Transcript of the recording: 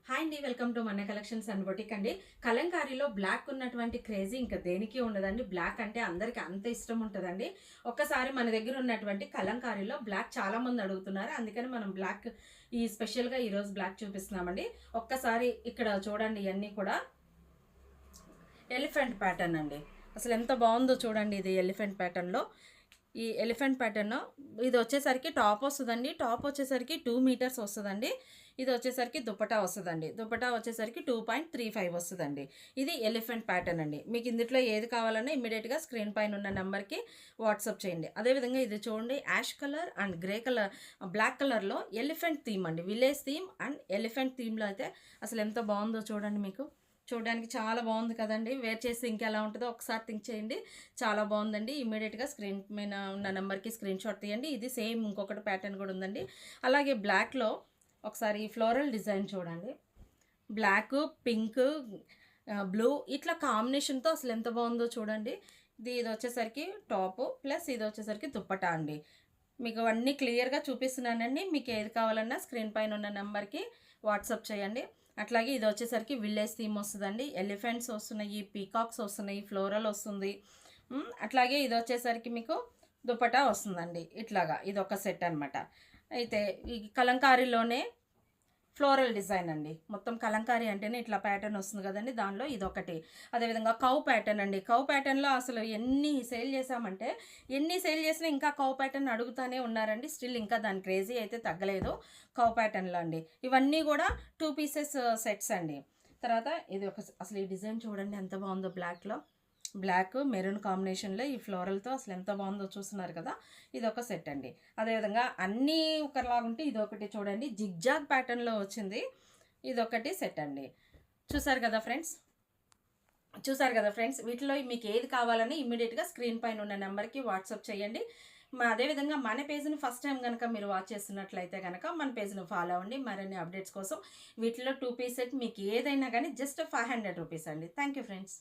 Hi అండి, welcome to మన collections and boutique అండి. కలంకారీలో బ్లాక్ ఉన్నటువంటి క్రేజీ ఇంకా దేనికి ఉండదండి. బ్లాక్ అంటే అందరికి అంత ఇష్టం ఉంటుందండి. ఒక్కసారి మన దగ్గర ఉన్నటువంటి కలంకారీలో బ్లాక్ చాలా మంది అడుగుతున్నారు, అందుకని మనం బ్లాక్ స్పెషల్గా ఈరోజు బ్లాక్ చూపిస్తున్నామండి. ఒక్కసారి ఇక్కడ చూడండి, ఇవన్నీ కూడా ఎలిఫెంట్ ప్యాటర్న్ అండి. అసలు ఎంత బాగుందో చూడండి. ఇది ఎలిఫెంట్ ప్యాటర్న్లో ఈ ఎలిఫెంట్ ప్యాటర్న్ ఇది వచ్చేసరికి టాప్ వస్తుందండి. టాప్ వచ్చేసరికి 2 మీటర్స్ వస్తుందండి. ఇది వచ్చేసరికి దుపటా వస్తుందండి. దుపటా వచ్చేసరికి 2.35 వస్తుందండి. ఇది ఎలిఫెంట్ ప్యాటర్న్ అండి. మీకు ఇందులో ఏది కావాలన్నా ఇమ్మీడియట్గా స్క్రీన్ పైన ఉన్న నెంబర్కి వాట్సాప్ చేయండి. అదేవిధంగా ఇది చూడండి, ash colour and grey colour, black కలర్లో ఎలిఫెంట్ థీమ్ అండి. విలేజ్ థీమ్ అండ్ ఎలిఫెంట్ థీమ్లో అయితే అసలు ఎంత బాగుందో చూడండి. మీకు చూడడానికి చాలా బాగుంది కదండి. వేర్ చేస్తే ఇంకెలా ఉంటుందో ఒకసారి థింక్ చేయండి. చాలా బాగుందండి. ఇమ్మీడియట్గా స్క్రీన్ మీద ఉన్న నెంబర్కి స్క్రీన్ షాట్ తీయండి. ఇది సేమ్ ఇంకొకటి ప్యాటర్న్ కూడా ఉందండి. అలాగే బ్లాక్లో ఒకసారి ఫ్లోరల్ డిజైన్ చూడండి. బ్లాక్, పింక్, బ్లూ ఇట్లా కాంబినేషన్తో అసలు ఎంత బాగుందో చూడండి. ఇది వచ్చేసరికి టాపు ప్లస్ ఇది వచ్చేసరికి దుప్పటా అండి. మీకు అన్నీ క్లియర్గా చూపిస్తున్నానండి. మీకు ఏది కావాలన్నా స్క్రీన్ పైన ఉన్న నెంబర్కి వాట్సాప్ చేయండి. అట్లాగే ఇది వచ్చేసరికి విలేజ్ థీమ్ వస్తుందండి. ఎలిఫెంట్స్ వస్తున్నాయి, పీకాక్స్ వస్తున్నాయి, ఫ్లోరల్ వస్తుంది. అట్లాగే ఇది వచ్చేసరికి మీకు దుపట్టా వస్తుందండి. ఇట్లాగా ఇది ఒక సెట్ అనమాట. అయితే ఈ కలంకారీలోనే ఫ్లోరల్ డిజైన్ అండి. మొత్తం కలంకారీ అంటేనే ఇట్లా ప్యాటర్న్ వస్తుంది కదండి, దానిలో ఇదొకటి. అదేవిధంగా కౌ ప్యాటర్న్ అండి. కౌ ప్యాటర్న్లో అసలు ఎన్ని సేల్ చేసామంటే ఎన్ని సేల్ చేసినా ఇంకా కౌ ప్యాటర్న్ అడుగుతూనే ఉన్నారండి. స్టిల్ ఇంకా దాని క్రేజీ అయితే తగ్గలేదు కౌ ప్యాటర్న్లో అండి. ఇవన్నీ కూడా 2 పీసెస్ సెట్స్ అండి. తర్వాత ఇది ఒక అసలు ఈ డిజైన్ చూడండి ఎంత బాగుందో. బ్లాక్ మెరూన్ కాంబినేషన్లో ఈ ఫ్లోరల్తో అసలు ఎంత బాగుందో చూస్తున్నారు కదా. ఇది ఒక సెట్ అండి. అదేవిధంగా అన్నీ ఒకలాగా ఉంటే ఇది ఒకటి చూడండి, జిగ్జాగ్ ప్యాటర్న్లో వచ్చింది. ఇదొకటి సెట్ అండి. చూసారు కదా ఫ్రెండ్స్, వీటిలో మీకు ఏది కావాలని ఇమ్మీడియట్గా స్క్రీన్ పైన ఉన్న నెంబర్కి వాట్సాప్ చేయండి. అదేవిధంగా మన పేజ్ని ఫస్ట్ టైం కనుక మీరు వాచ్ చేస్తున్నట్లయితే కనుక మన పేజ్ని ఫాలో అవ్వండి మరిన్ని అప్డేట్స్ కోసం. వీటిలో 2 పీస్ సెట్ మీకు ఏదైనా కానీ జస్ట్ 500 రూపీస్ అండి. Thank you friends.